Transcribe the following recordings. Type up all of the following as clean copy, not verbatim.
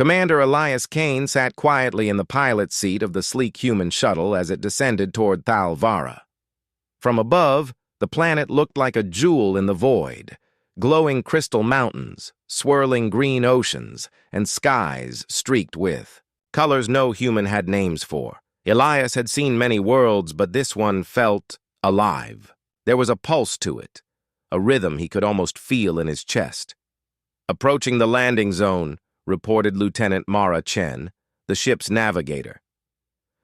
Commander Elias Kane sat quietly in the pilot's seat of the sleek human shuttle as it descended toward Thalvara. From above, the planet looked like a jewel in the void, glowing crystal mountains, swirling green oceans, and skies streaked with colors no human had names for. Elias had seen many worlds, but this one felt alive. There was a pulse to it, a rhythm he could almost feel in his chest. Approaching the landing zone, reported Lieutenant Mara Chen, the ship's navigator.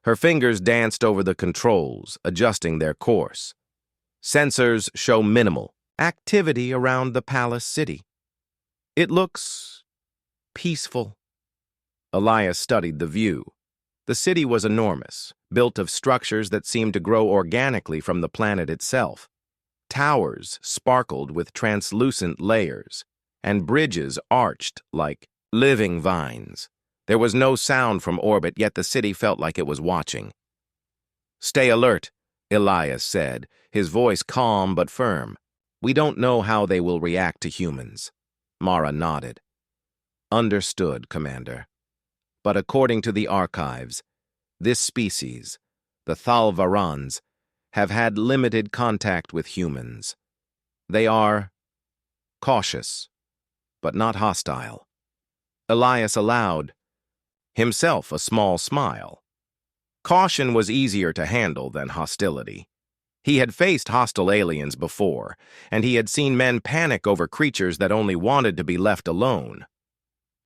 Her fingers danced over the controls, adjusting their course. Sensors show minimal activity around the palace city. It looks peaceful. Elias studied the view. The city was enormous, built of structures that seemed to grow organically from the planet itself. Towers sparkled with translucent layers, and bridges arched like living vines. There was no sound from orbit, yet the city felt like it was watching. "Stay alert," Elias said, his voice calm but firm. "We don't know how they will react to humans." Mara nodded. "Understood, Commander. But according to the archives, this species, the Thalvarans, have had limited contact with humans. They are cautious, but not hostile." Elias allowed himself a small smile. Caution was easier to handle than hostility. He had faced hostile aliens before, and he had seen men panic over creatures that only wanted to be left alone.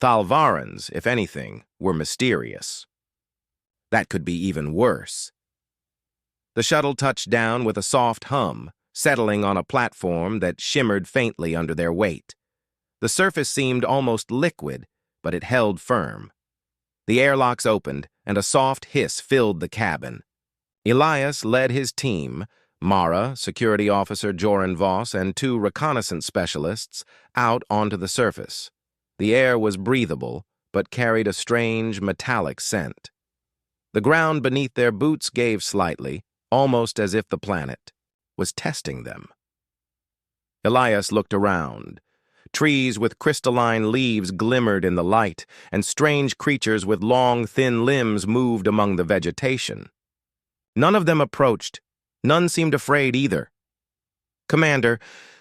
Thalvarans, if anything, were mysterious. That could be even worse. The shuttle touched down with a soft hum, settling on a platform that shimmered faintly under their weight. The surface seemed almost liquid, but it held firm. The airlocks opened, and a soft hiss filled the cabin. Elias led his team, Mara, Security Officer Joran Voss, and 2 reconnaissance specialists, out onto the surface. The air was breathable, but carried a strange, metallic scent. The ground beneath their boots gave slightly, almost as if the planet was testing them. Elias looked around. Trees with crystalline leaves glimmered in the light, and strange creatures with long, thin limbs moved among the vegetation. None of them approached. None seemed afraid either. "Commander,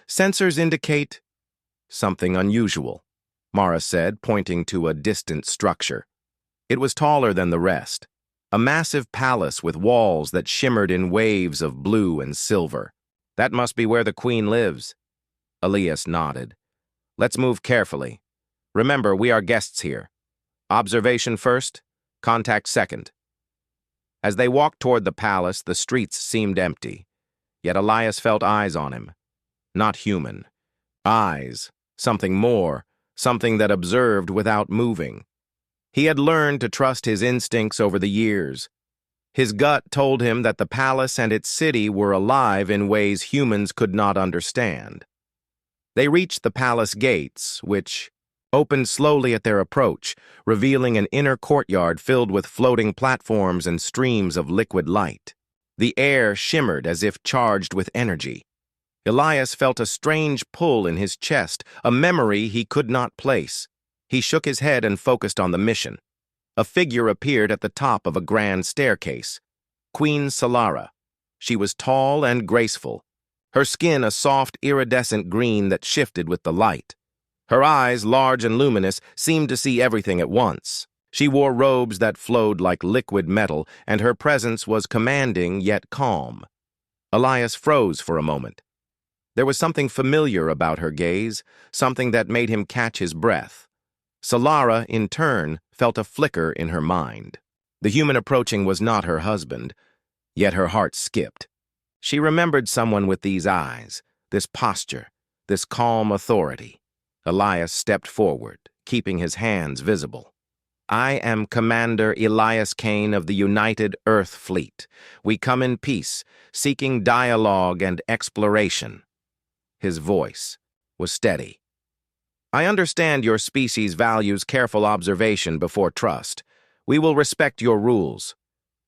sensors indicate something unusual," Mara said, pointing to a distant structure. It was taller than the rest, a massive palace with walls that shimmered in waves of blue and silver. "That must be where the Queen lives." Elias nodded. "Let's move carefully. Remember, we are guests here. Observation first, contact second." As they walked toward the palace, the streets seemed empty. Yet Elias felt eyes on him. Not human. Eyes, something more, something that observed without moving. He had learned to trust his instincts over the years. His gut told him that the palace and its city were alive in ways humans could not understand. They reached the palace gates, which opened slowly at their approach, revealing an inner courtyard filled with floating platforms and streams of liquid light. The air shimmered as if charged with energy. Elias felt a strange pull in his chest, a memory he could not place. He shook his head and focused on the mission. A figure appeared at the top of a grand staircase. Queen Solara. She was tall and graceful, her skin a soft, iridescent green that shifted with the light. Her eyes, large and luminous, seemed to see everything at once. She wore robes that flowed like liquid metal, and her presence was commanding yet calm. Elias froze for a moment. There was something familiar about her gaze, something that made him catch his breath. Solara, in turn, felt a flicker in her mind. The human approaching was not her husband, yet her heart skipped. She remembered someone with these eyes, this posture, this calm authority. Elias stepped forward, keeping his hands visible. "I am Commander Elias Kane of the United Earth Fleet. We come in peace, seeking dialogue and exploration." His voice was steady. "I understand your species values careful observation before trust. We will respect your rules."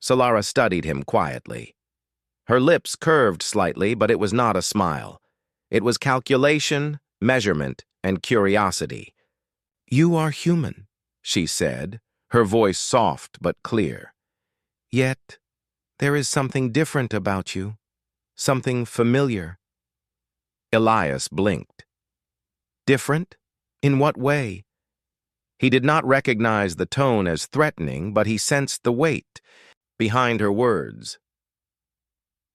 Solara studied him quietly. Her lips curved slightly, but it was not a smile. It was calculation, measurement, and curiosity. "You are human," she said, her voice soft but clear. Yet, there is something different about you, something familiar. Elias blinked. Different? In what way? He did not recognize the tone as threatening, but he sensed the weight behind her words.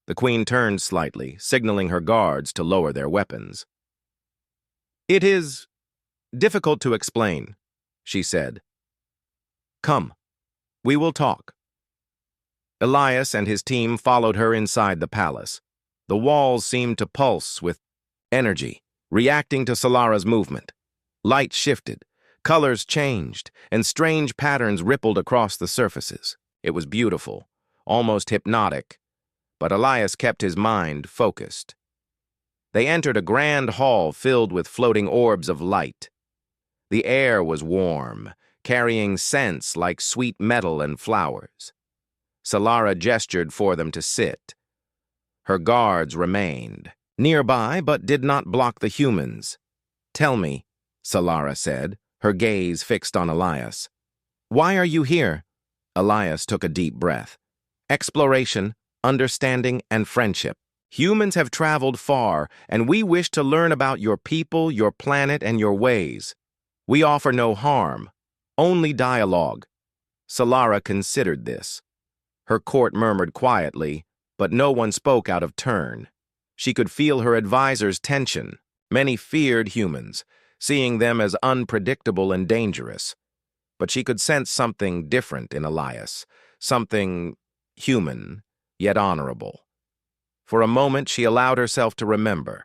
The queen turned slightly, signaling her guards to lower their weapons. It is difficult to explain, she said. Come, we will talk. Elias and his team followed her inside the palace. The walls seemed to pulse with energy, reacting to Solara's movement. Light shifted, colors changed, and strange patterns rippled across the surfaces. It was beautiful, almost hypnotic, but Elias kept his mind focused. They entered a grand hall filled with floating orbs of light. The air was warm, carrying scents like sweet metal and flowers. Solara gestured for them to sit. Her guards remained nearby but did not block the humans. Tell me, Solara said, her gaze fixed on Elias. Why are you here? Elias took a deep breath. Exploration, understanding, and friendship. Humans have traveled far, and we wish to learn about your people, your planet, and your ways. We offer no harm, only dialogue. Solara considered this. Her court murmured quietly, but no one spoke out of turn. She could feel her advisors' tension. Many feared humans, seeing them as unpredictable and dangerous. But she could sense something different in Elias, something human, yet honorable. For a moment, she allowed herself to remember.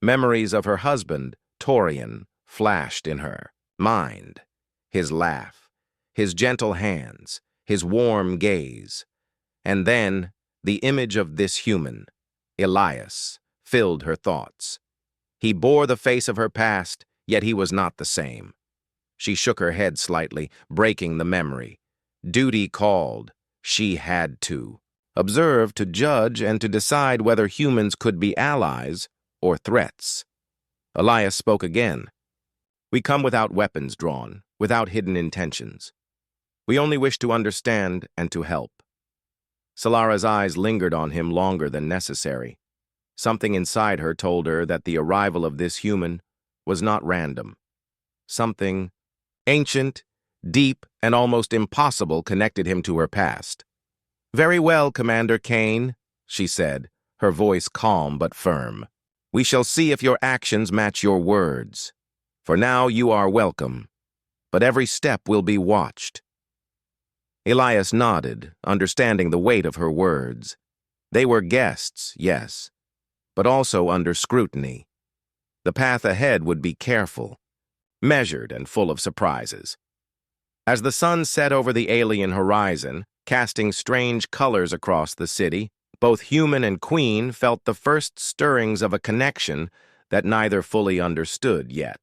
Memories of her husband, Torian, flashed in her mind. His laugh, his gentle hands, his warm gaze. And then, the image of this human, Elias, filled her thoughts. He bore the face of her past, yet he was not the same. She shook her head slightly, breaking the memory. Duty called. She had to. Observe, to judge, and to decide whether humans could be allies or threats. Elias spoke again. We come without weapons drawn, without hidden intentions. We only wish to understand and to help. Solara's eyes lingered on him longer than necessary. Something inside her told her that the arrival of this human was not random. Something ancient, deep, and almost impossible connected him to her past. Very well, Commander Kane, she said, her voice calm but firm. We shall see if your actions match your words. For now you are welcome, but every step will be watched. Elias nodded, understanding the weight of her words. They were guests, yes, but also under scrutiny. The path ahead would be careful, measured, and full of surprises. As the sun set over the alien horizon, casting strange colors across the city, both human and queen felt the first stirrings of a connection that neither fully understood yet.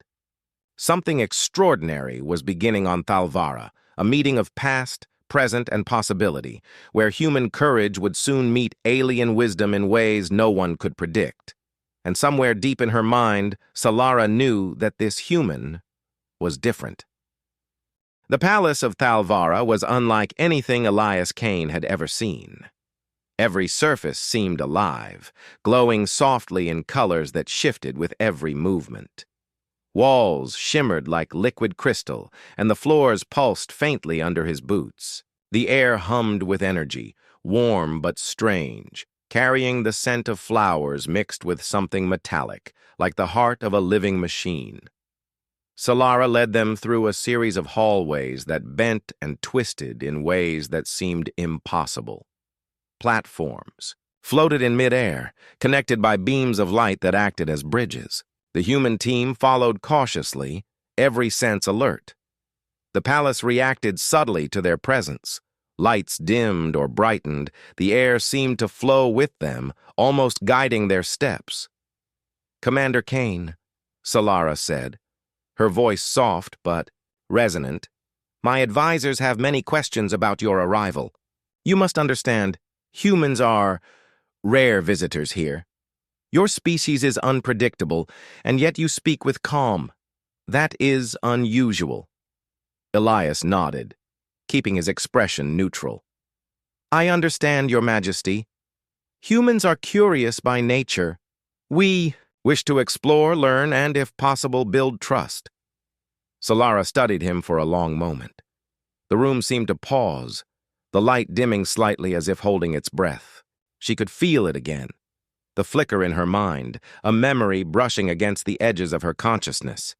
Something extraordinary was beginning on Thalvara, a meeting of past, present, and possibility, where human courage would soon meet alien wisdom in ways no one could predict. And somewhere deep in her mind, Solara knew that this human was different. The palace of Thalvara was unlike anything Elias Kane had ever seen. Every surface seemed alive, glowing softly in colors that shifted with every movement. Walls shimmered like liquid crystal, and the floors pulsed faintly under his boots. The air hummed with energy, warm but strange, carrying the scent of flowers mixed with something metallic, like the heart of a living machine. Solara led them through a series of hallways that bent and twisted in ways that seemed impossible. Platforms floated in midair, connected by beams of light that acted as bridges. The human team followed cautiously, every sense alert. The palace reacted subtly to their presence. Lights dimmed or brightened, the air seemed to flow with them, almost guiding their steps. Commander Kane, Solara said, her voice soft but resonant. My advisors have many questions about your arrival. You must understand, humans are rare visitors here. Your species is unpredictable, and yet you speak with calm. That is unusual. Elias nodded, keeping his expression neutral. I understand, Your Majesty. Humans are curious by nature. We wish to explore, learn, and, if possible, build trust. Solara studied him for a long moment. The room seemed to pause, the light dimming slightly as if holding its breath. She could feel it again, the flicker in her mind, a memory brushing against the edges of her consciousness.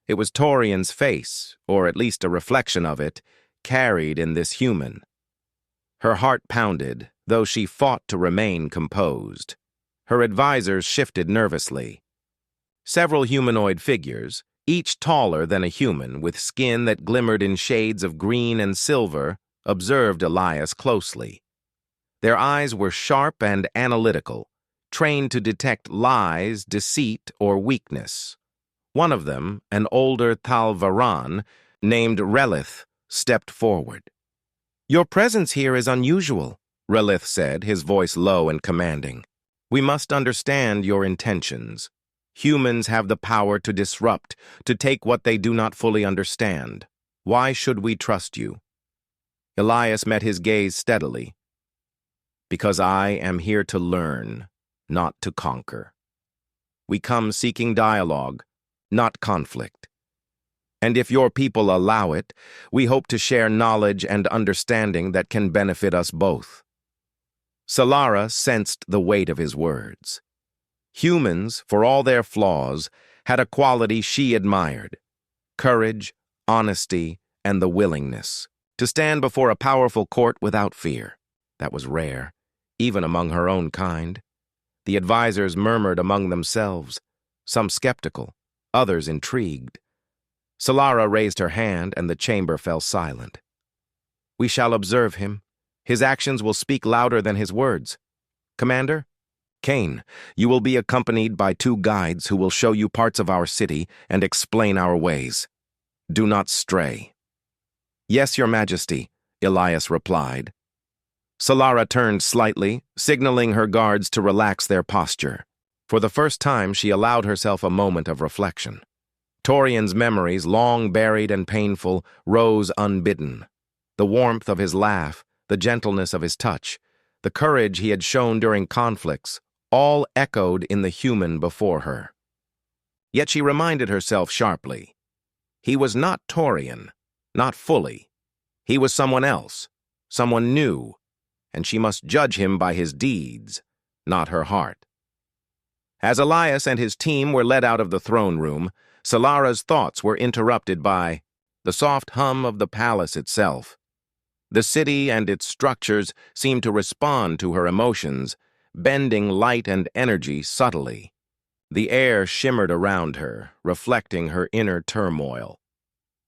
It was Torian's face, or at least a reflection of it, carried in this human. Her heart pounded, though she fought to remain composed. Her advisors shifted nervously. Several humanoid figures, each taller than a human, with skin that glimmered in shades of green and silver, observed Elias closely. Their eyes were sharp and analytical, trained to detect lies, deceit, or weakness. One of them, an older Thalvaran, named Relith, stepped forward. Your presence here is unusual, Relith said, his voice low and commanding. We must understand your intentions. Humans have the power to disrupt, to take what they do not fully understand. Why should we trust you? Elias met his gaze steadily. Because I am here to learn, not to conquer. We come seeking dialogue, not conflict. And if your people allow it, we hope to share knowledge and understanding that can benefit us both. Solara sensed the weight of his words. Humans, for all their flaws, had a quality she admired: courage, honesty, and the willingness to stand before a powerful court without fear. That was rare, even among her own kind. The advisors murmured among themselves, some skeptical, others intrigued. Solara raised her hand, and the chamber fell silent. We shall observe him. His actions will speak louder than his words. Commander? Kane, you will be accompanied by 2 guides who will show you parts of our city and explain our ways. Do not stray. Yes, Your Majesty, Elias replied. Solara turned slightly, signaling her guards to relax their posture. For the first time, she allowed herself a moment of reflection. Torian's memories, long buried and painful, rose unbidden. The warmth of his laugh, the gentleness of his touch, the courage he had shown during conflicts, all echoed in the human before her. Yet she reminded herself sharply. He was not Torian, not fully. He was someone else, someone new, and she must judge him by his deeds, not her heart. As Elias and his team were led out of the throne room, Solara's thoughts were interrupted by the soft hum of the palace itself. The city and its structures seemed to respond to her emotions, bending light and energy subtly. The air shimmered around her, reflecting her inner turmoil.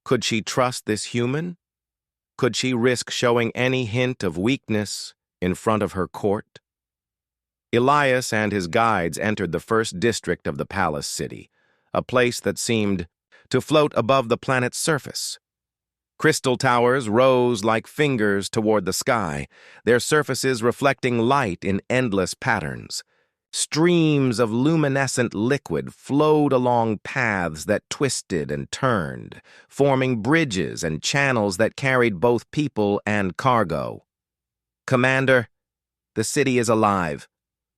Could she trust this human? Could she risk showing any hint of weakness in front of her court? Elias and his guides entered the first district of the palace city, a place that seemed to float above the planet's surface. Crystal towers rose like fingers toward the sky, their surfaces reflecting light in endless patterns. Streams of luminescent liquid flowed along paths that twisted and turned, forming bridges and channels that carried both people and cargo. Commander, the city is alive,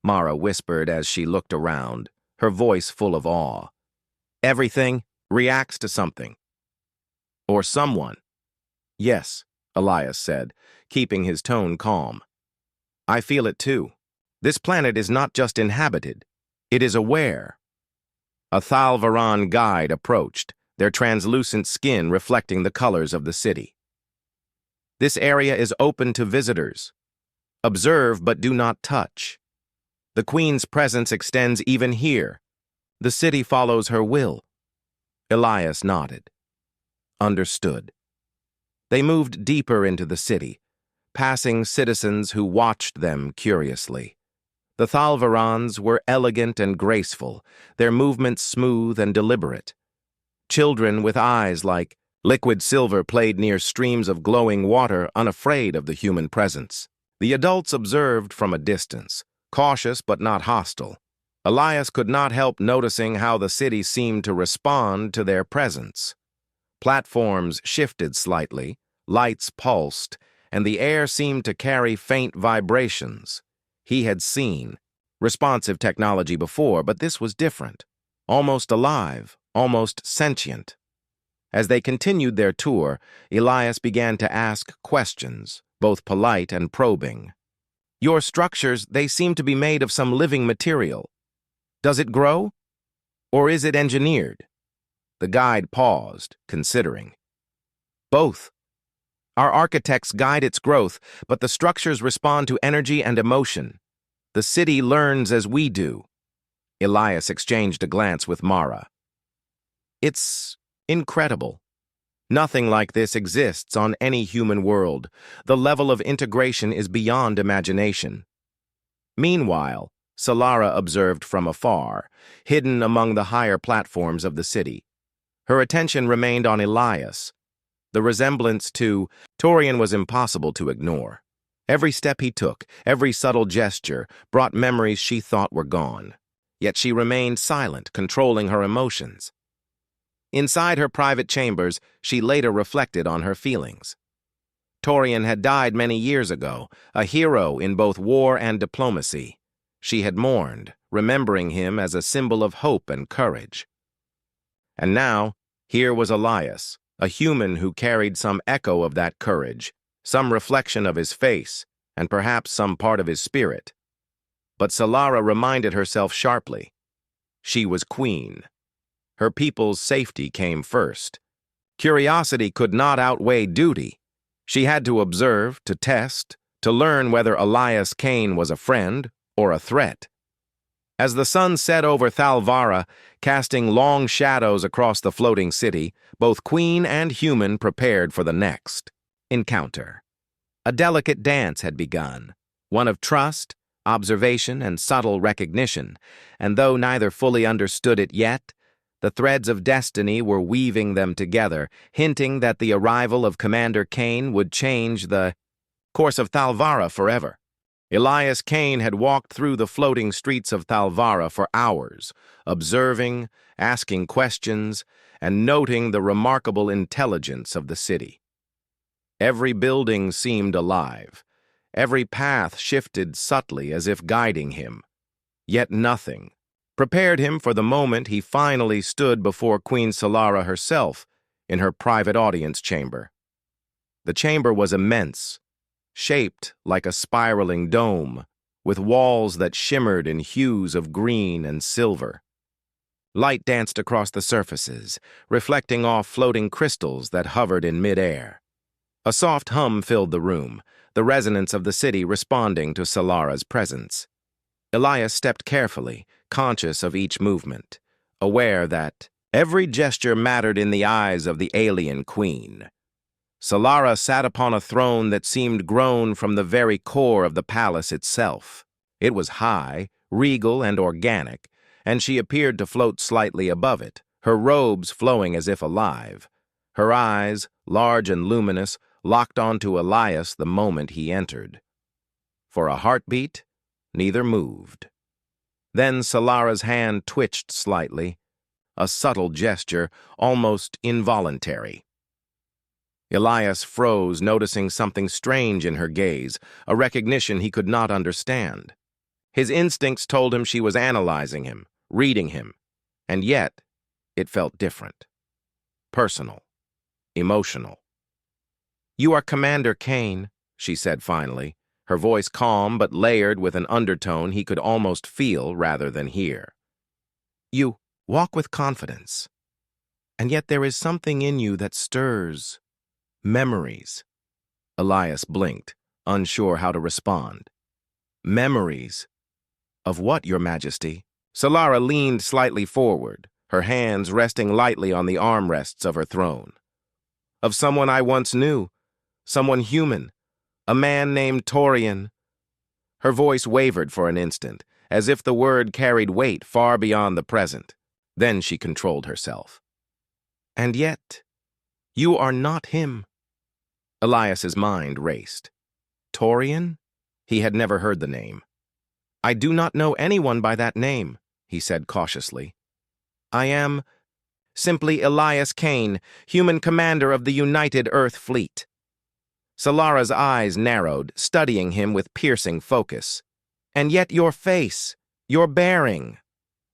Mara whispered as she looked around, her voice full of awe. Everything reacts to something. Or someone. Yes, Elias said, keeping his tone calm. I feel it too. This planet is not just inhabited, it is aware. A Thalvaran guide approached, their translucent skin reflecting the colors of the city. This area is open to visitors. Observe but do not touch. The Queen's presence extends even here. The city follows her will. Elias nodded. Understood. They moved deeper into the city, passing citizens who watched them curiously. The Thalvarans were elegant and graceful, their movements smooth and deliberate. Children with eyes like liquid silver played near streams of glowing water, unafraid of the human presence. The adults observed from a distance, cautious but not hostile. Elias could not help noticing how the city seemed to respond to their presence. Platforms shifted slightly, lights pulsed, and the air seemed to carry faint vibrations. He had seen responsive technology before, but this was different. Almost alive, almost sentient. As they continued their tour, Elias began to ask questions, both polite and probing. Your structures, they seem to be made of some living material. Does it grow? Or is it engineered? The guide paused, considering. Both. Our architects guide its growth, but the structures respond to energy and emotion. The city learns as we do. Elias exchanged a glance with Mara. It's incredible. Nothing like this exists on any human world. The level of integration is beyond imagination. Meanwhile, Solara observed from afar, hidden among the higher platforms of the city. Her attention remained on Elias. The resemblance to Torian was impossible to ignore. Every step he took, every subtle gesture, brought memories she thought were gone. Yet she remained silent, controlling her emotions. Inside her private chambers, she later reflected on her feelings. Torian had died many years ago, a hero in both war and diplomacy. She had mourned, remembering him as a symbol of hope and courage. And now, here was Elias, a human who carried some echo of that courage, some reflection of his face, and perhaps some part of his spirit. But Solara reminded herself sharply. She was queen. Her people's safety came first. Curiosity could not outweigh duty. She had to observe, to test, to learn whether Elias Kane was a friend or a threat. As the sun set over Thalvara, casting long shadows across the floating city, both queen and human prepared for the next encounter. A delicate dance had begun, one of trust, observation, and subtle recognition, and though neither fully understood it yet, the threads of destiny were weaving them together, hinting that the arrival of Commander Kane would change the course of Thalvara forever. Elias Kane had walked through the floating streets of Thalvara for hours, observing, asking questions, and noting the remarkable intelligence of the city. Every building seemed alive. Every path shifted subtly as if guiding him. Yet nothing prepared him for the moment he finally stood before Queen Solara herself in her private audience chamber. The chamber was immense, shaped like a spiraling dome, with walls that shimmered in hues of green and silver. Light danced across the surfaces, reflecting off floating crystals that hovered in mid-air. A soft hum filled the room, the resonance of the city responding to Solara's presence. Elias stepped carefully, conscious of each movement, aware that every gesture mattered in the eyes of the alien queen. Solara sat upon a throne that seemed grown from the very core of the palace itself. It was high, regal, and organic, and she appeared to float slightly above it, her robes flowing as if alive. Her eyes, large and luminous, locked onto Elias the moment he entered. For a heartbeat, neither moved. Then Solara's hand twitched slightly, a subtle gesture, almost involuntary. Elias froze, noticing something strange in her gaze, a recognition he could not understand. His instincts told him she was analyzing him, reading him, and yet it felt different. Personal. Emotional. "You are Commander Kane," she said finally, her voice calm but layered with an undertone he could almost feel rather than hear. "You walk with confidence, and yet there is something in you that stirs memories." Elias blinked, unsure how to respond. "Memories? Of what, Your Majesty?" Solara leaned slightly forward, her hands resting lightly on the armrests of her throne. "Of someone I once knew, someone human, a man named Torian." Her voice wavered for an instant, as if the word carried weight far beyond the present. Then she controlled herself. "And yet, you are not him." Elias's mind raced. Torian? He had never heard the name. "I do not know anyone by that name," he said cautiously. "I am..." Simply Elias Kane, human commander of the United Earth Fleet. Solara's eyes narrowed, studying him with piercing focus. And yet your face, your bearing,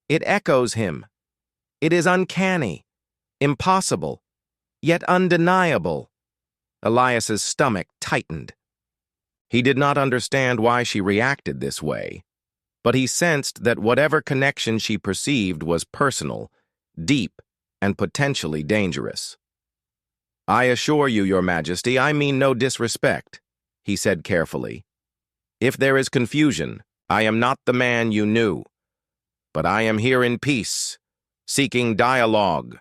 it echoes him. It is uncanny, impossible, yet undeniable. Elias's stomach tightened. He did not understand why she reacted this way, but he sensed that whatever connection she perceived was personal, deep, and potentially dangerous. "I assure you, Your Majesty, I mean no disrespect," he said carefully. "If there is confusion, I am not the man you knew. But I am here in peace, seeking dialogue."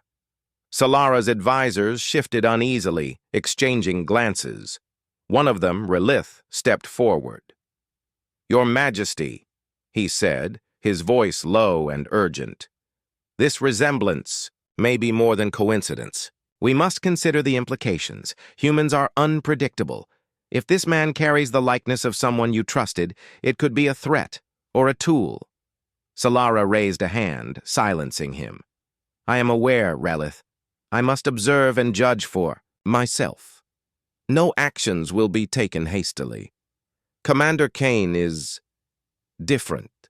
Solara's advisors shifted uneasily, exchanging glances. One of them, Relith, stepped forward. "Your Majesty," he said, his voice low and urgent, "this resemblance may be more than coincidence. We must consider the implications. Humans are unpredictable. If this man carries the likeness of someone you trusted, it could be a threat or a tool." Solara raised a hand, silencing him. "I am aware, Relith. I must observe and judge for myself. No actions will be taken hastily. Commander Kane is different.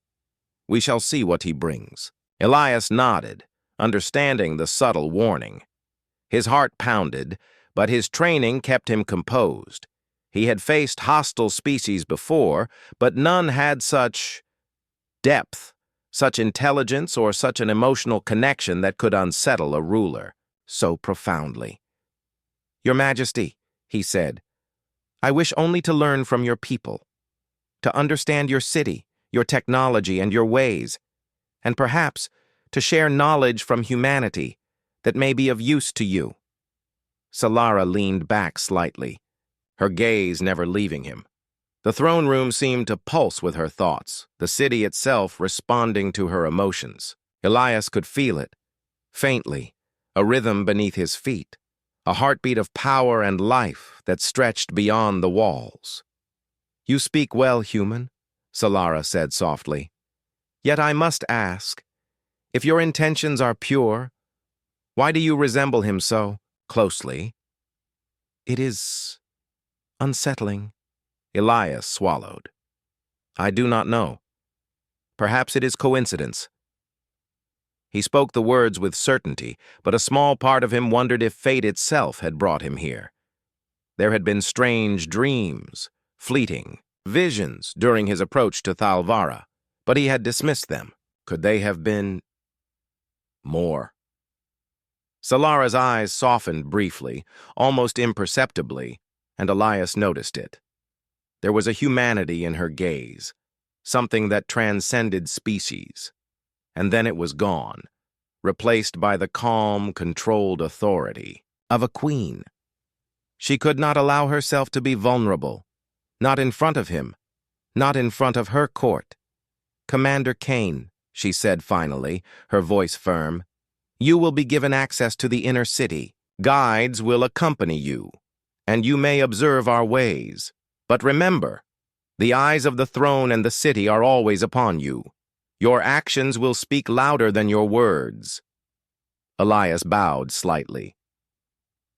We shall see what he brings." Elias nodded, understanding the subtle warning. His heart pounded, but his training kept him composed. He had faced hostile species before, but none had such depth, such intelligence, or such an emotional connection that could unsettle a ruler so profoundly. "Your Majesty," he said, "I wish only to learn from your people, to understand your city, your technology, and your ways, and perhaps to share knowledge from humanity that may be of use to you." Solara leaned back slightly, her gaze never leaving him. The throne room seemed to pulse with her thoughts, the city itself responding to her emotions. Elias could feel it, faintly, a rhythm beneath his feet, a heartbeat of power and life that stretched beyond the walls. "You speak well, human," Solara said softly. "Yet I must ask, if your intentions are pure, why do you resemble him so closely?" "It is unsettling." Elias swallowed. "I do not know. Perhaps it is coincidence." He spoke the words with certainty, but a small part of him wondered if fate itself had brought him here. There had been strange dreams, fleeting visions during his approach to Thalvara, but he had dismissed them. Could they have been more? Solara's eyes softened briefly, almost imperceptibly, and Elias noticed it. There was a humanity in her gaze, something that transcended species. And then it was gone, replaced by the calm, controlled authority of a queen. She could not allow herself to be vulnerable, not in front of him, not in front of her court. "Commander Kane," she said finally, her voice firm, "you will be given access to the inner city. Guides will accompany you, and you may observe our ways. But remember, the eyes of the throne and the city are always upon you. Your actions will speak louder than your words." Elias bowed slightly.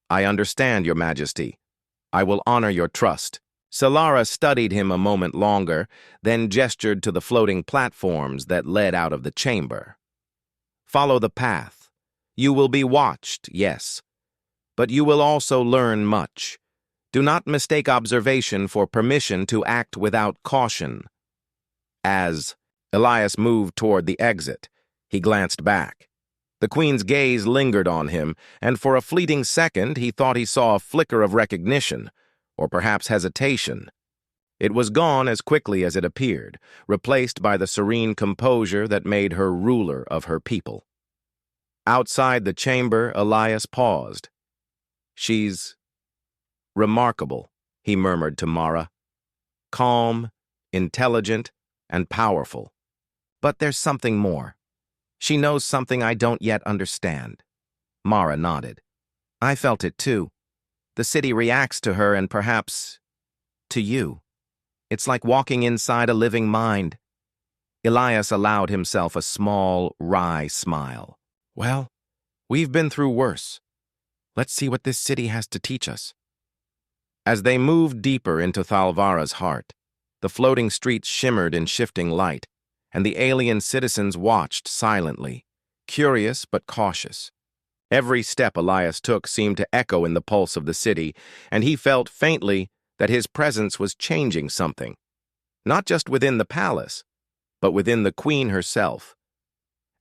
"I understand, Your Majesty. I will honor your trust." Solara studied him a moment longer, then gestured to the floating platforms that led out of the chamber. "Follow the path. You will be watched, yes, but you will also learn much. Do not mistake observation for permission to act without caution." As Elias moved toward the exit, he glanced back. The Queen's gaze lingered on him, and for a fleeting second he thought he saw a flicker of recognition, or perhaps hesitation. It was gone as quickly as it appeared, replaced by the serene composure that made her ruler of her people. Outside the chamber, Elias paused. "She's remarkable," he murmured to Mara. "Calm, intelligent, and powerful. But there's something more. She knows something I don't yet understand." Mara nodded. "I felt it too. The city reacts to her and perhaps to you. It's like walking inside a living mind." Elias allowed himself a small, wry smile. "Well, We've been through worse. Let's see what this city has to teach us. As they moved deeper into Thalvara's heart, the floating streets shimmered in shifting light, and the alien citizens watched silently, curious but cautious. Every step Elias took seemed to echo in the pulse of the city, and he felt faintly that his presence was changing something, not just within the palace, but within the queen herself.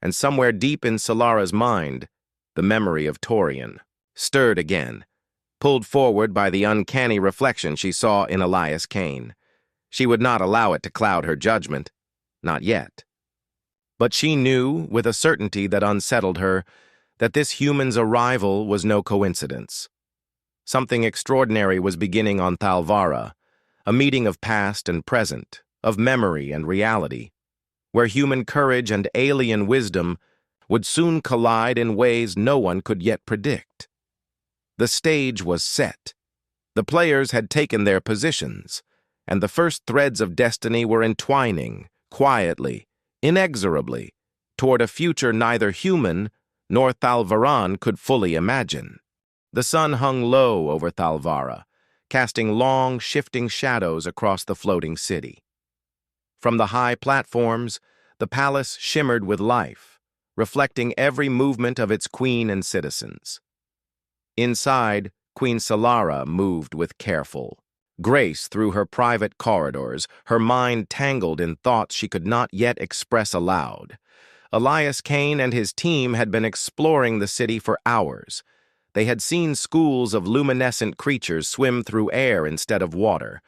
And somewhere deep in Solara's mind, the memory of Torian stirred again, pulled forward by the uncanny reflection she saw in Elias Kane. She would not allow it to cloud her judgment, not yet. But she knew, with a certainty that unsettled her, that this human's arrival was no coincidence. Something extraordinary was beginning on Thalvara, a meeting of past and present, of memory and reality, where human courage and alien wisdom would soon collide in ways no one could yet predict. The stage was set. The players had taken their positions, and the first threads of destiny were entwining, quietly, inexorably, toward a future neither human nor Thalvaran could fully imagine. The sun hung low over Thalvara, casting long, shifting shadows across the floating city. From the high platforms, the palace shimmered with life, reflecting every movement of its queen and citizens. Inside, Queen Solara moved with careful grace through her private corridors, her mind tangled in thoughts she could not yet express aloud. Elias Kane and his team had been exploring the city for hours. They had seen schools of luminescent creatures swim through air instead of water,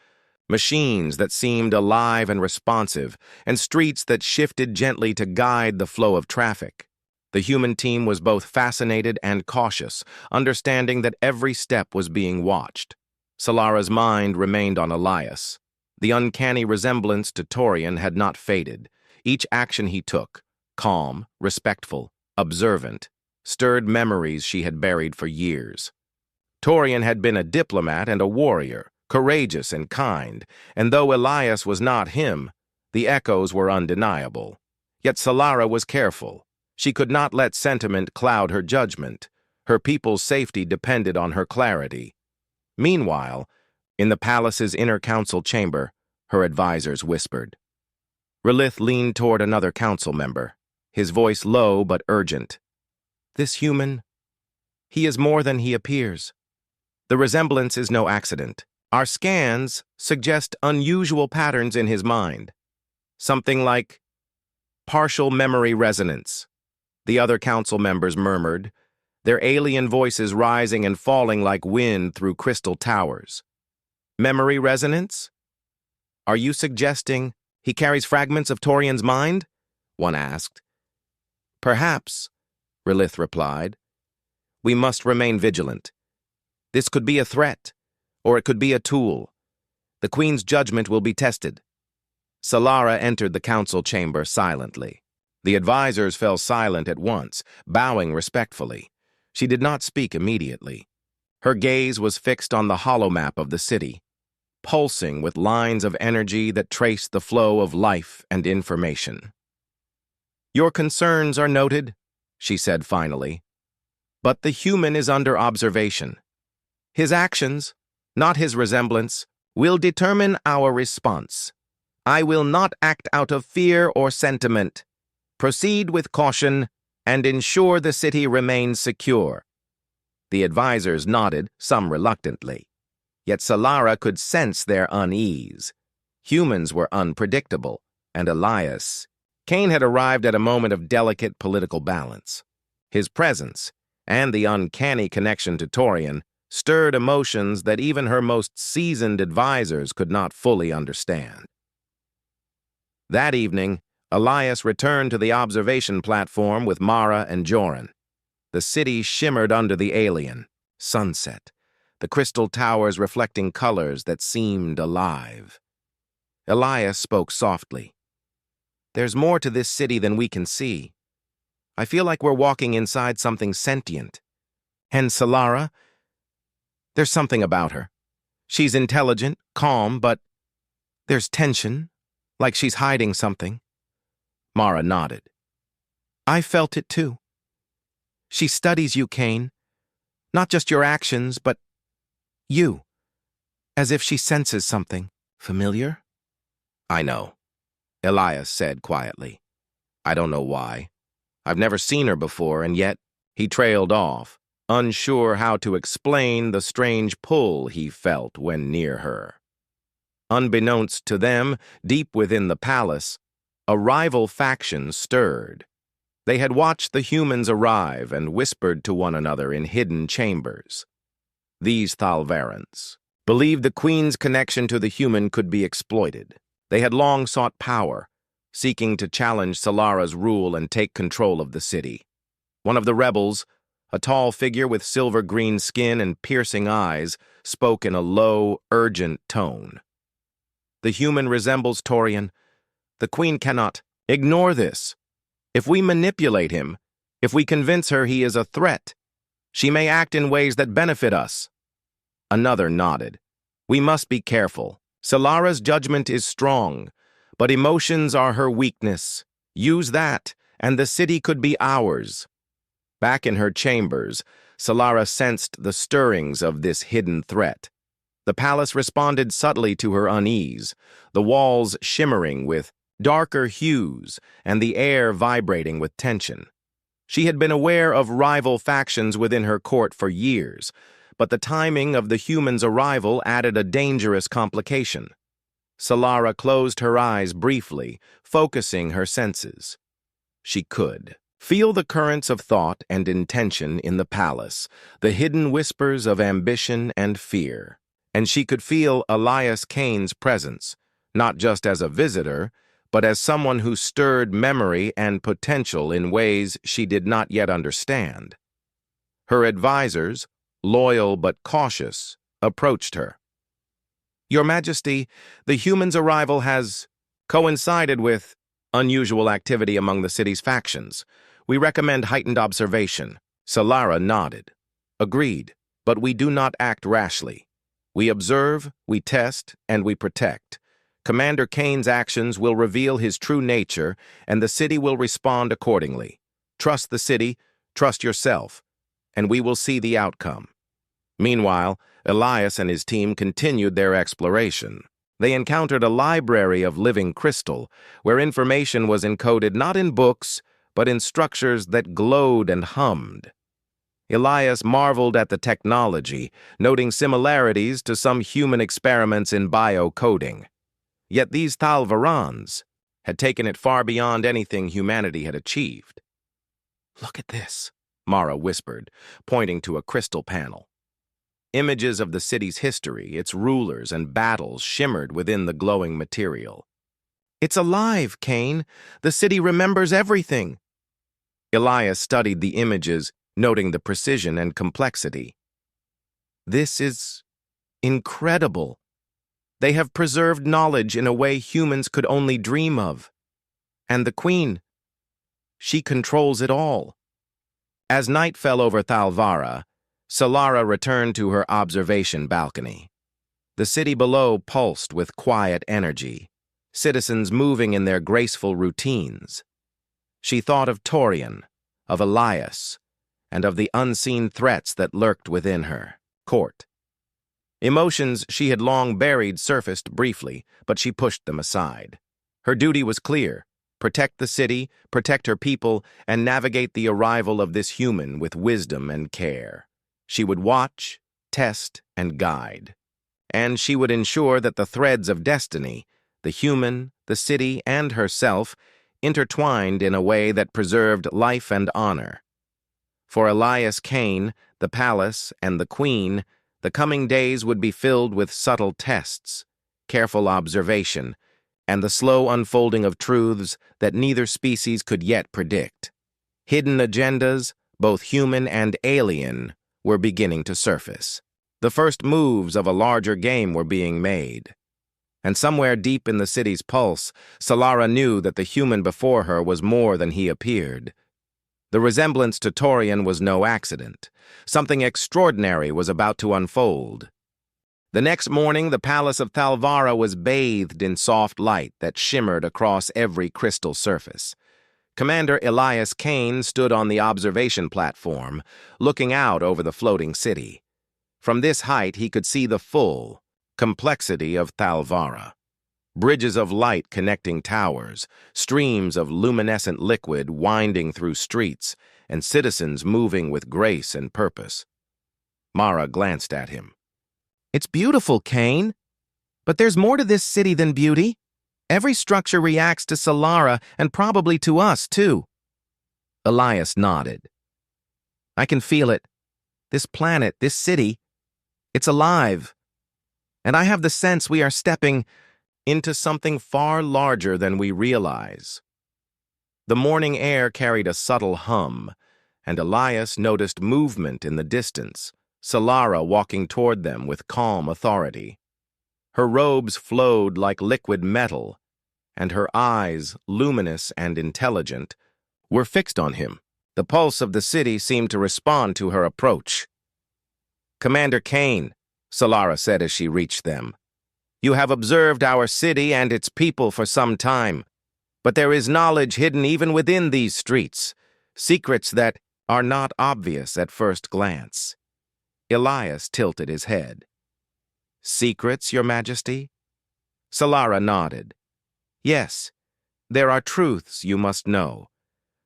machines that seemed alive and responsive, and streets that shifted gently to guide the flow of traffic. The human team was both fascinated and cautious, understanding that every step was being watched. Solara's mind remained on Elias. The uncanny resemblance to Torian had not faded. Each action he took, calm, respectful, observant, stirred memories she had buried for years. Torian had been a diplomat and a warrior, courageous and kind, and though Elias was not him, the echoes were undeniable. Yet Solara was careful. She could not let sentiment cloud her judgment. Her people's safety depended on her clarity. Meanwhile, in the palace's inner council chamber, her advisors whispered. Relith leaned toward another council member, his voice low but urgent. This human, he is more than he appears. The resemblance is no accident. Our scans suggest unusual patterns in his mind. Something like partial memory resonance. The other council members murmured, their alien voices rising and falling like wind through crystal towers. Memory resonance? Are you suggesting he carries fragments of Torian's mind? One asked. Perhaps, Relith replied. We must remain vigilant. This could be a threat, or it could be a tool. The Queen's judgment will be tested. Solara entered the council chamber silently. The advisors fell silent at once, bowing respectfully. She did not speak immediately. Her gaze was fixed on the holomap of the city, pulsing with lines of energy that traced the flow of life and information. Your concerns are noted, she said finally, but the human is under observation. His actions, not his resemblance, will determine our response. I will not act out of fear or sentiment. Proceed with caution and ensure the city remains secure. The advisors nodded, some reluctantly. Yet Solara could sense their unease. Humans were unpredictable, and Elias. Kane had arrived at a moment of delicate political balance. His presence, and the uncanny connection to Torian, stirred emotions that even her most seasoned advisors could not fully understand. That evening, Elias returned to the observation platform with Mara and Joran. The city shimmered under the alien sunset, the crystal towers reflecting colors that seemed alive. Elias spoke softly. There's more to this city than we can see. I feel like we're walking inside something sentient. And Solara? There's something about her. She's intelligent, calm, but there's tension, like she's hiding something. Mara nodded. I felt it too. She studies you, Kane. Not just your actions, but you. As if she senses something. Familiar? I know, Elias said quietly. I don't know why. I've never seen her before, and yet he trailed off, unsure how to explain the strange pull he felt when near her. Unbeknownst to them, deep within the palace, a rival faction stirred. They had watched the humans arrive and whispered to one another in hidden chambers. These Thalvarans believed the Queen's connection to the human could be exploited. They had long sought power, seeking to challenge Solara's rule and take control of the city. One of the rebels, a tall figure with silver-green skin and piercing eyes, spoke in a low, urgent tone. The human resembles Torian. The Queen cannot ignore this. If we manipulate him, if we convince her he is a threat, she may act in ways that benefit us. Another nodded. We must be careful. Solara's judgment is strong, but emotions are her weakness. Use that, and the city could be ours. Back in her chambers, Solara sensed the stirrings of this hidden threat. The palace responded subtly to her unease, the walls shimmering with darker hues and the air vibrating with tension. She had been aware of rival factions within her court for years, but the timing of the humans' arrival added a dangerous complication. Solara closed her eyes briefly, focusing her senses. She could feel the currents of thought and intention in the palace, the hidden whispers of ambition and fear. And she could feel Elias Kane's presence, not just as a visitor, but as someone who stirred memory and potential in ways she did not yet understand. Her advisors, loyal but cautious, approached her. Your Majesty, the humans' arrival has coincided with unusual activity among the city's factions. We recommend heightened observation. Solara nodded. Agreed, but we do not act rashly. We observe, we test, and we protect. Commander Kane's actions will reveal his true nature, and the city will respond accordingly. Trust the city, trust yourself, and we will see the outcome. Meanwhile, Elias and his team continued their exploration. They encountered a library of living crystal, where information was encoded not in books, but in structures that glowed and hummed. Elias marveled at the technology, noting similarities to some human experiments in biocoding. Yet these Thalvarans had taken it far beyond anything humanity had achieved. Look at this, Mara whispered, pointing to a crystal panel. Images of the city's history, its rulers and battles shimmered within the glowing material. It's alive, Kane. The city remembers everything. Elias studied the images, noting the precision and complexity. This is incredible. They have preserved knowledge in a way humans could only dream of. And the Queen, she controls it all. As night fell over Thalvara, Solara returned to her observation balcony. The city below pulsed with quiet energy, citizens moving in their graceful routines. She thought of Torian, of Elias, and of the unseen threats that lurked within her court. Emotions she had long buried surfaced briefly, but she pushed them aside. Her duty was clear: protect the city, protect her people, and navigate the arrival of this human with wisdom and care. She would watch, test, and guide. And she would ensure that the threads of destiny, the human, the city, and herself, intertwined in a way that preserved life and honor. For Elias Kane, the palace, and the Queen, the coming days would be filled with subtle tests, careful observation, and the slow unfolding of truths that neither species could yet predict. Hidden agendas, both human and alien, were beginning to surface. The first moves of a larger game were being made. And somewhere deep in the city's pulse, Solara knew that the human before her was more than he appeared. The resemblance to Torian was no accident. Something extraordinary was about to unfold. The next morning, the palace of Thalvara was bathed in soft light that shimmered across every crystal surface. Commander Elias Kane stood on the observation platform, looking out over the floating city. From this height, he could see the full complexity of Thalvara. Bridges of light connecting towers, streams of luminescent liquid winding through streets, and citizens moving with grace and purpose. Mara glanced at him. It's beautiful, Kane. But there's more to this city than beauty. Every structure reacts to Solara and probably to us, too. Elias nodded. I can feel it. This planet, this city, it's alive. And I have the sense we are stepping into something far larger than we realize. The morning air carried a subtle hum, and Elias noticed movement in the distance, Solara walking toward them with calm authority. Her robes flowed like liquid metal, and her eyes, luminous and intelligent, were fixed on him. The pulse of the city seemed to respond to her approach. "Commander Kane," Solara said as she reached them, "you have observed our city and its people for some time, but there is knowledge hidden even within these streets, secrets that are not obvious at first glance." Elias tilted his head. "Secrets, Your Majesty?" Solara nodded. "Yes, there are truths you must know.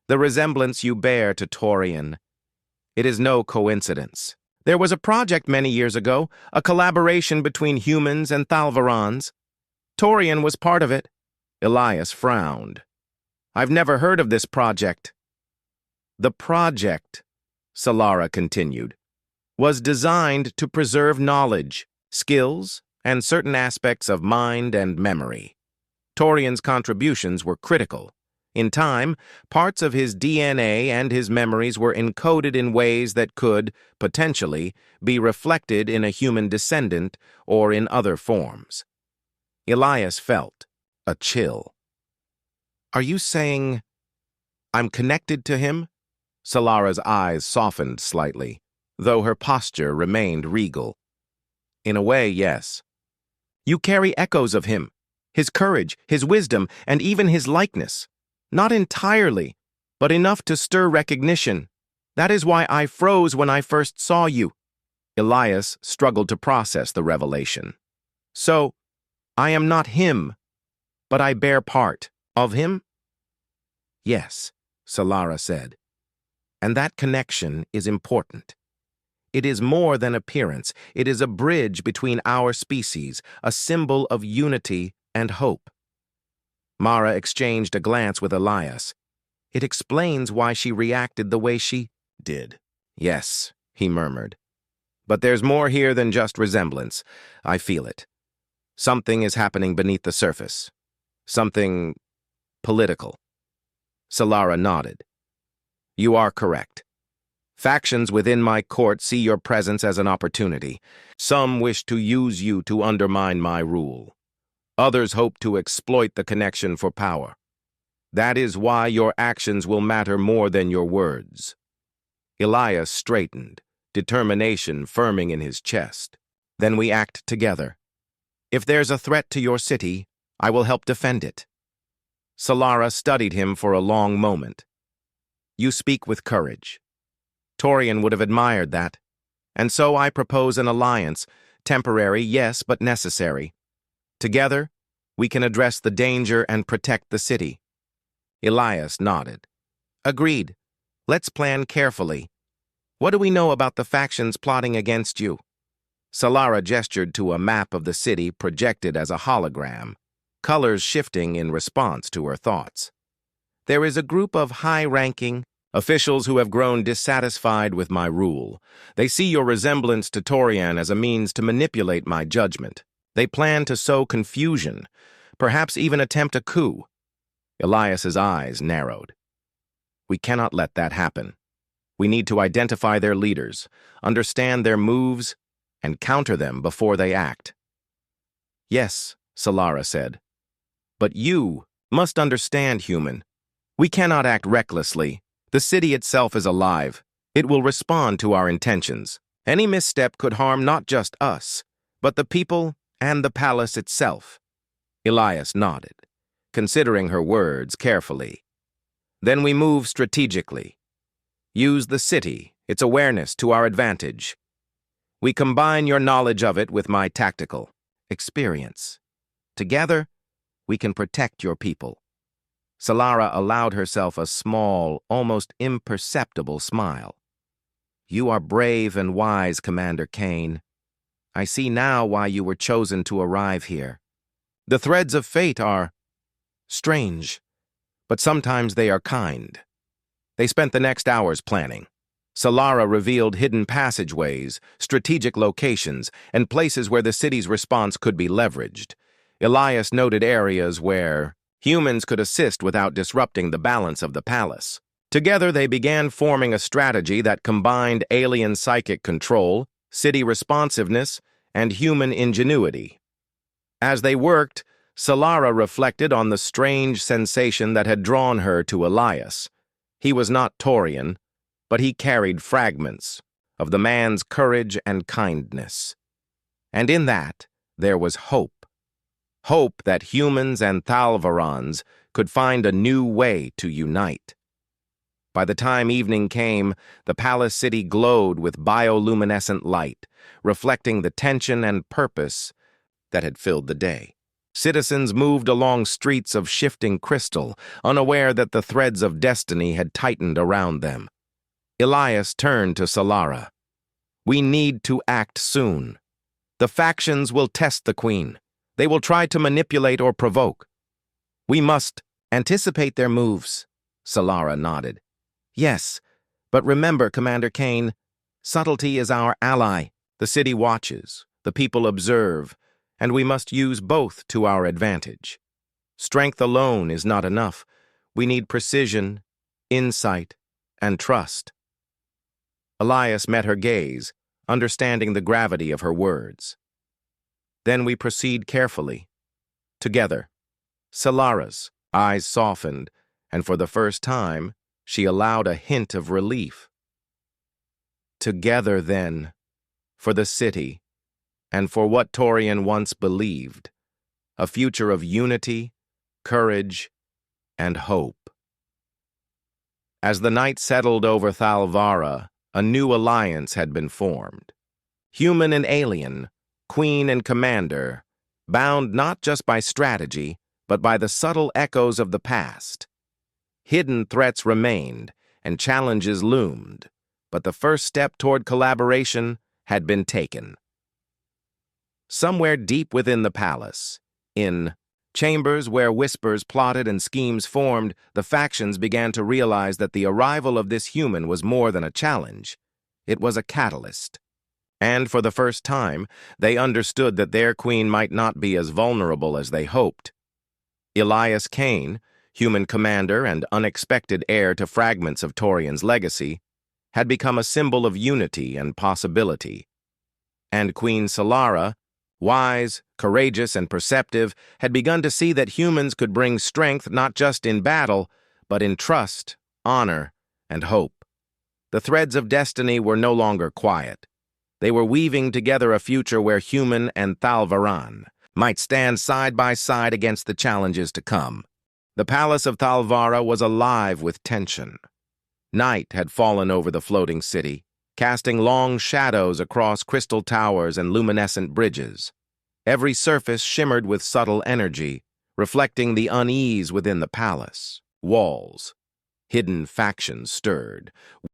The resemblance you bear to Torian. It is no coincidence. There was a project many years ago, a collaboration between humans and Thalvarans. Torian was part of it." Elias frowned. "I've never heard of this project." "The project," Solara continued, "was designed to preserve knowledge, skills, and certain aspects of mind and memory. Torian's contributions were critical. In time, parts of his DNA and his memories were encoded in ways that could, potentially, be reflected in a human descendant or in other forms." Elias felt a chill. "Are you saying I'm connected to him?" Solara's eyes softened slightly, though her posture remained regal. "In a way, yes. You carry echoes of him, his courage, his wisdom, and even his likeness. Not entirely, but enough to stir recognition. That is why I froze when I first saw you." Elias struggled to process the revelation. "So, I am not him, but I bear part of him?" "Yes," Solara said. "And that connection is important. It is more than appearance. It is a bridge between our species, a symbol of unity and hope." Mara exchanged a glance with Elias. "It explains why she reacted the way she did." "Yes," he murmured. "But there's more here than just resemblance. I feel it. Something is happening beneath the surface. Something political." Solara nodded. "You are correct. Factions within my court see your presence as an opportunity. Some wish to use you to undermine my rule. Others hope to exploit the connection for power. That is why your actions will matter more than your words." Elias straightened, determination firming in his chest. "Then we act together. If there's a threat to your city, I will help defend it." Solara studied him for a long moment. "You speak with courage. Torian would have admired that. And so I propose an alliance, temporary, yes, but necessary. Together, we can address the danger and protect the city." Elias nodded. "Agreed. Let's plan carefully. What do we know about the factions plotting against you?" Solara gestured to a map of the city projected as a hologram, colors shifting in response to her thoughts. "There is a group of high-ranking officials who have grown dissatisfied with my rule. They see your resemblance to Torian as a means to manipulate my judgment. They plan to sow confusion, perhaps even attempt a coup." Elias's eyes narrowed. "We cannot let that happen. We need to identify their leaders, understand their moves, and counter them before they act." "Yes," Solara said. "But you must understand, human. We cannot act recklessly. The city itself is alive. It will respond to our intentions. Any misstep could harm not just us, but the people and the palace itself." Elias nodded, considering her words carefully. Then we move strategically. Use the city, its awareness, to our advantage. We combine your knowledge of it with my tactical experience. Together, we can protect your people. Solara allowed herself a small, almost imperceptible smile. You are brave and wise, Commander Kane. I see now why you were chosen to arrive here. The threads of fate are strange, but sometimes they are kind. They spent the next hours planning. Solara revealed hidden passageways, strategic locations, and places where the city's response could be leveraged. Elias noted areas where humans could assist without disrupting the balance of the palace. Together, they began forming a strategy that combined alien psychic control, city responsiveness, and human ingenuity. As they worked, Solara reflected on the strange sensation that had drawn her to Elias. He was not Taurian, but he carried fragments of the man's courage and kindness. And in that, there was hope. Hope that humans and Thalvarans could find a new way to unite. By the time evening came, the palace city glowed with bioluminescent light, reflecting the tension and purpose that had filled the day. Citizens moved along streets of shifting crystal, unaware that the threads of destiny had tightened around them. Elias turned to Solara. We need to act soon. The factions will test the Queen. They will try to manipulate or provoke. We must anticipate their moves, Solara nodded. Yes, but remember, Commander Kane, subtlety is our ally. The city watches, the people observe, and we must use both to our advantage. Strength alone is not enough. We need precision, insight, and trust. Elias met her gaze, understanding the gravity of her words. Then we proceed carefully. Together. Solara's eyes softened, and for the first time, she allowed a hint of relief. Together, then, for the city, and for what Taurian once believed, a future of unity, courage, and hope. As the night settled over Thalvara, a new alliance had been formed. Human and alien, queen and commander, bound not just by strategy, but by the subtle echoes of the past. Hidden threats remained, and challenges loomed, but the first step toward collaboration had been taken. Somewhere deep within the palace, in chambers where whispers plotted and schemes formed, the factions began to realize that the arrival of this human was more than a challenge. It was a catalyst. And for the first time, they understood that their queen might not be as vulnerable as they hoped. Elias Kane, human commander and unexpected heir to fragments of Taurian's legacy, had become a symbol of unity and possibility. And Queen Solara, wise, courageous, and perceptive, had begun to see that humans could bring strength not just in battle, but in trust, honor, and hope. The threads of destiny were no longer quiet. They were weaving together a future where human and Thalvaran might stand side by side against the challenges to come. The palace of Thalvara was alive with tension. Night had fallen over the floating city, casting long shadows across crystal towers and luminescent bridges. Every surface shimmered with subtle energy, reflecting the unease within the palace. Walls, hidden factions stirred.